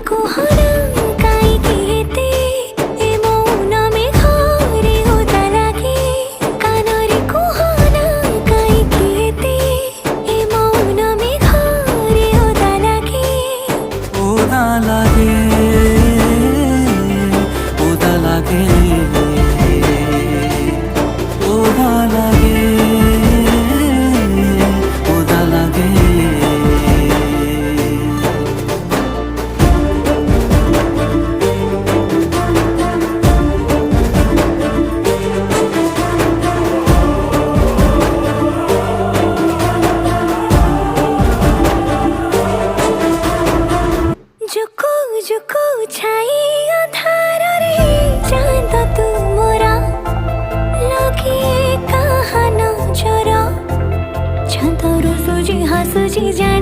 କୁହନା କାହିଁକି ଏତେ ଏ ମୌନ ମେଘରେ ଓଦା ଲାଗେ କାନରେ କୁହନା କାହିଁକି ଏତେ ଏ ମୌନ ମେଘରେ ଓଦା ଲାଗେ ওদা লাগে ওদা লাগে ওদা লাগে ওদা লাগে जुकु जुकु छाई अंधारे चांद तू मोरा लगे कहा नजर चांद सुजी हसुजी जाए